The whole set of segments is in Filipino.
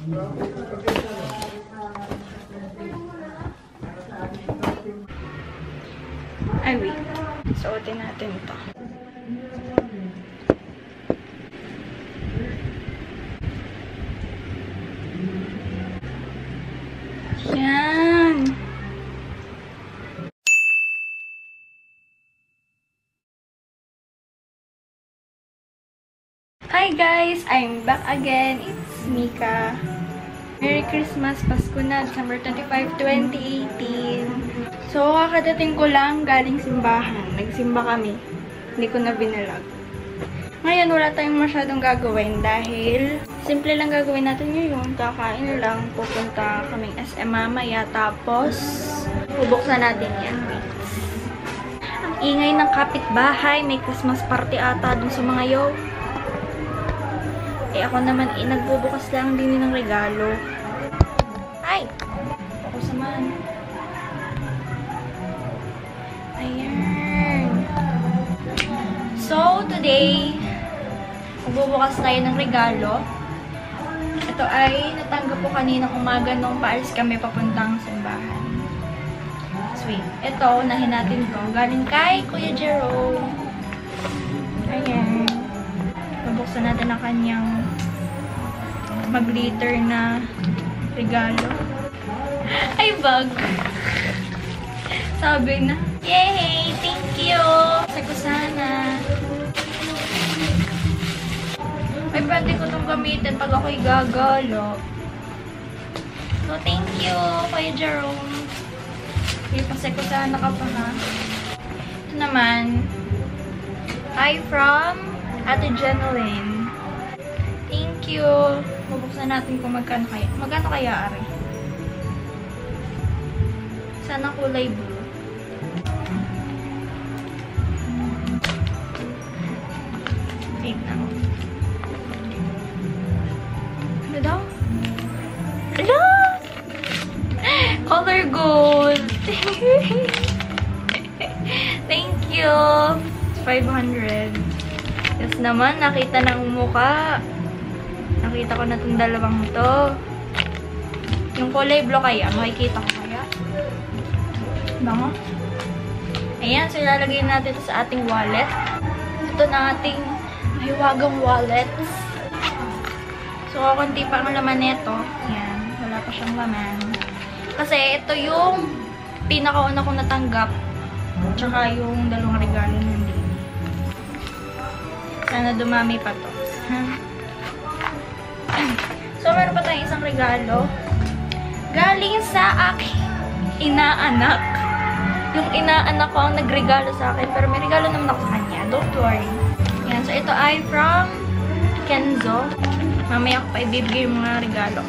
Ay, wait. Suotin natin ito. Yan. Hi guys! I'm back again. It's Mika. Merry Christmas! Pasko na! December 25, 2018. So, kakadating ko lang galing simbahan. Nagsimba kami. Hindi ko na binalag. Ngayon, wala tayong masyadong gagawin dahil simple lang gagawin natin ngayon. Kakain lang. Pupunta kaming SM mamaya. Tapos, bubuksan natin yan. Ang ingay ng kapitbahay. May Christmas party ata dun sa mga yaw. Eh, ako naman, nagbubukas lang din ng regalo. Ay! Ako saman. Ayan. So, today, magbubukas tayo ng regalo. Ito ay natanggap ko kaninang umaga nung paalis kami papuntang simbahan. Sweet. Ito, unahin natin ito. Galing kay Kuya Jerome. Ayan. Bubuksan natin ang kanyang mag-glitter na regalo. Ay, bag! Sabi na, yay! Thank you! Sa ko sana. Ay, pwede ko itong gamitin pag ako'y gagalo. So, thank you, Kuya Jerome. Okay, pasay ko sana ka pa, ha? Ito naman, ay from Ate Jeneline. Thank you. Bubuksan natin kung magkano kaya. Magkano kaya, Ari? Sana kulay blue. Wait na. Ano daw? Ala! Color gold. Thank you. 500. Yes naman, nakita ng mukha. Nakita ko na itong dalawang to. Yung kulay blue kaya, makikita ko kaya. Bango. Ayan, so ilalagay natin ito sa ating wallet. Ito na ating mahiwagang wallet. So, konti pa ang laman nito. Ayan, wala pa siyang laman. Kasi ito yung pinakauna kong natanggap. Tsaka yung dalawang regalo nandito. Sana dumami pa to. So, meron pa tayong isang regalo. Galing sa aking inaanak. Yung inaanak ko ang nagregalo sa akin. Pero may regalo naman ako sa kanya. Don't worry. Yan. So, ito ay from Kenzo. Mamaya ko pa ibibigay yung mga regalo.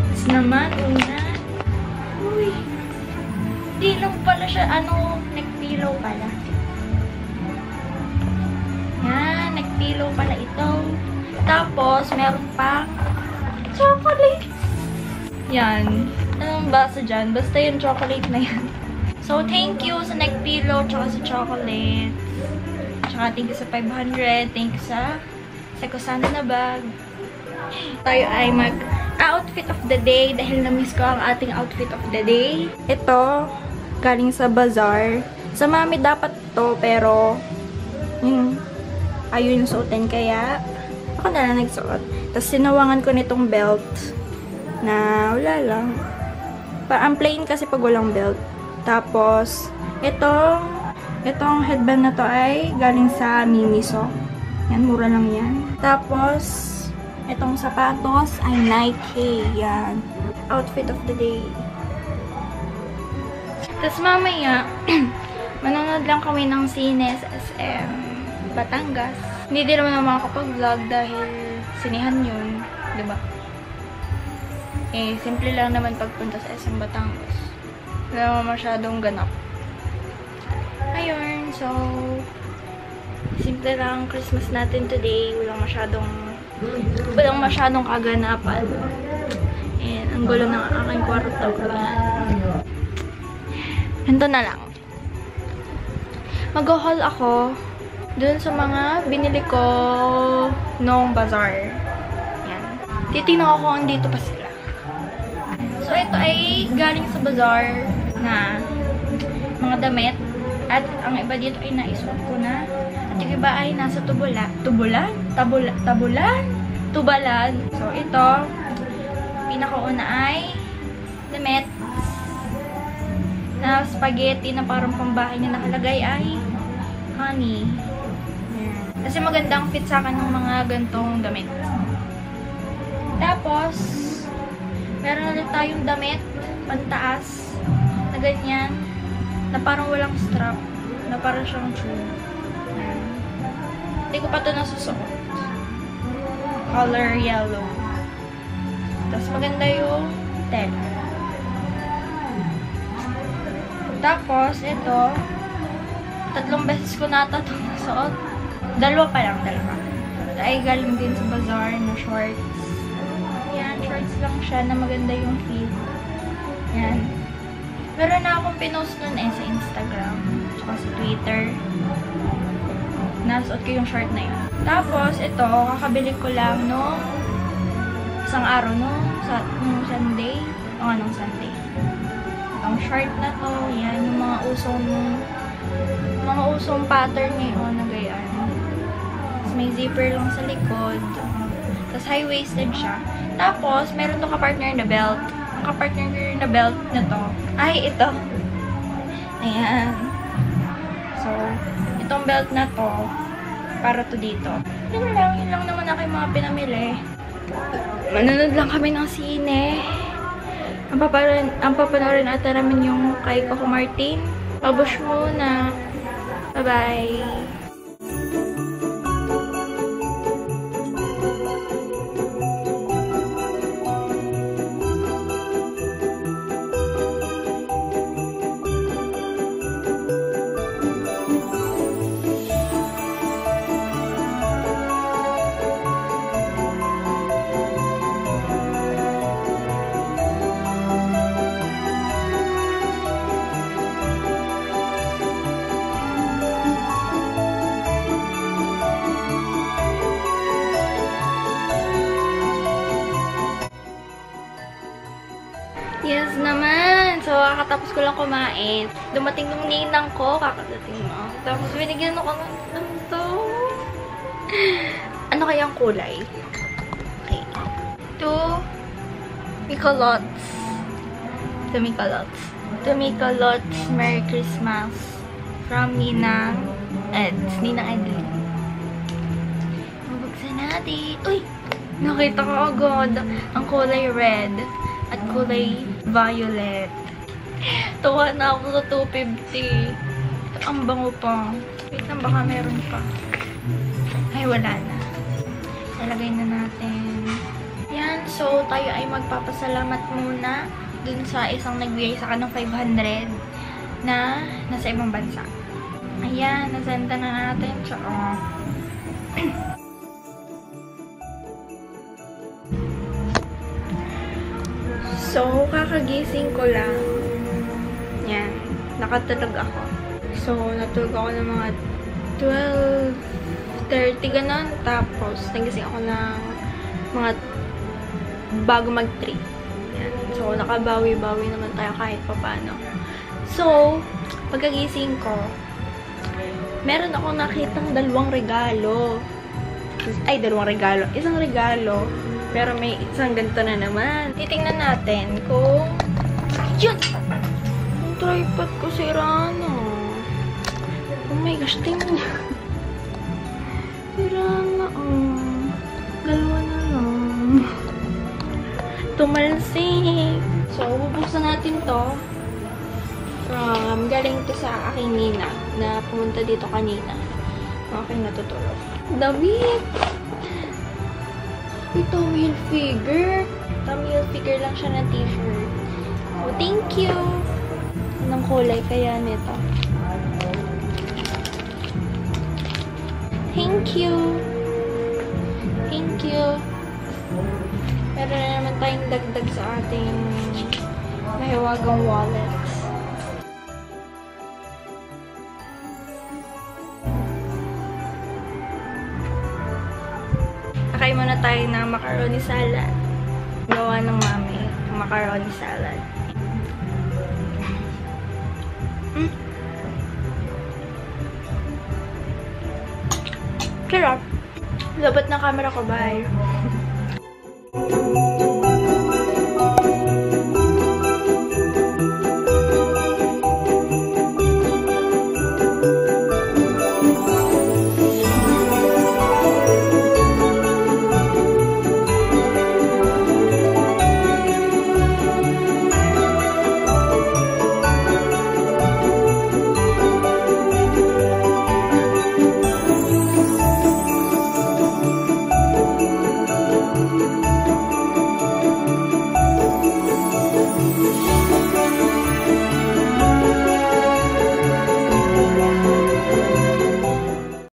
Tapos naman, una. Uy. Di lang pala siya, neck pillow pala. Yan, neck pillow pala ito. Tapos, meron pang chocolate. Yan. Anong basa dyan? Basta yung chocolate na yan. So, thank you sa neck pillow, tsaka sa chocolate. Tsaka thank you sa 500. Thank you sa Kusana na bag. Tayo ay mag-outfit of the day dahil na-miss ko ang ating outfit of the day. Ito, galing sa bazaar. Sa mami dapat to, pero ayun yung suotin, kaya ako na lang nagsuot. Tapos sinawangan ko nitong belt na wala lang. Ang plain kasi pag walang belt. Tapos, itong headband na to ay galing sa Miniso. Yan, mura lang yan. Tapos, itong sapatos ay Nike. Yan. Outfit of the day. Tapos mamaya, manonood lang kami ng sine sa SM Batangas. Hindi din naman makakapag-vlog dahil sinihan yun. Diba? Eh, simple lang naman pagpunta sa SM Batangas. Wala naman masyadong ganap. Ayun, so simple lang Christmas natin today. Walang masyadong kaganapan. And ang gulo ng aking kwarto. Ito na lang. Mag-haul ako dun sa mga binili ko noong bazaar. Yan. Titingnan ko kung andito pa sila. So, ito ay galing sa bazaar na mga damit. At ang iba dito ay naisuot ko na. At yung iba ay nasa tubulan. So, ito, pinakauna ay damit na spaghetti na parang pambahay na nakalagay ay honey. Yan. Kasi magandang fit sa akin ng mga gantong damit. Tapos, meron ulit tayong damit, pantaas, na ganyan, na parang walang strap, na parang siyang tube. Yan. Hindi ko pa ito nasusuot. Color yellow. Tapos maganda yung tela. Tapos, ito, 3 beses ko na ito nasuot. 2 pa lang, 2. Ay, galing din sa bazaar na shorts. Yan, shorts lang siya na maganda yung fit. Yan. Meron na akong pinost nun sa Instagram. Tsaka sa Twitter. Nasuot ko yung short na yun. Tapos, ito, kakabili ko lang no isang araw nung Sunday. O anong Sunday. Ang short na to, yan, yung mga usong pattern ngayon na gayaan. Tapos may zipper lang sa likod. Tapos high-waisted siya. Tapos, meron to ka-partner na belt. Ang ka-partner na belt na to ay ito. Ayan. So, itong belt na to, para to dito. Yun lang naman ako yung mga pinamili. Manonood lang kami ng sine. Ang papanoorin ata namin yung kay Coco Martin. Pabush muna. Bye-bye. Yes naman! So, kakatapos ko lang kumain. Dumating yung ninang ko, kakadating mo. Tapos, binigyan ako ng ganito. Ano kayang kulay? Okay. To Micolots. Merry Christmas. From Ninang Eds. Ninang Edlin. Mabuksan natin. Uy! Nakita ko agad ang kulay red at kulay violet. Tuwa na ako sa 250. Ang bango pa. Wait lang, baka meron pa. Ay, wala na. Nalagay na natin. Yan, so tayo ay magpapasalamat muna dun sa isang nagbigay sa akin ng 500 na nasa ibang bansa. Ayan, nasenda na natin. Tsaka so, kakagising ko lang. Yan. Nakatulog ako. So, natulog ako ng mga 12:30 ganun. Tapos, nagising ako ng mga bago mag-3. Yan. So, nakabawi-bawi naman tayo kahit paano. So, pagkagising ko, meron akong nakitang 2 regalo. Ay, 2 regalo. Isang regalo. Pero may isang ganito na naman. Titingnan natin kung... Yan! Ang tripod ko sira na. Oh my gosh, tingnan niya. Sira na, oh. 2 na lang. Tumalsik. So, bubuksan natin to. Galing to sa aking nina na pumunta dito kanina. Okay, natutulog. Damit! Tommy Hilfiger. Tommy Hilfiger lang siya na t-shirt. So, thank you! Anong kulay kaya nito? Thank you! Thank you! Meron na naman tayong dagdag sa ating mahiwagang wallet. tayo ng macaroni salad. Gawa ng mami. Macaroni salad. Sarap. Labot ng camera ko, bye.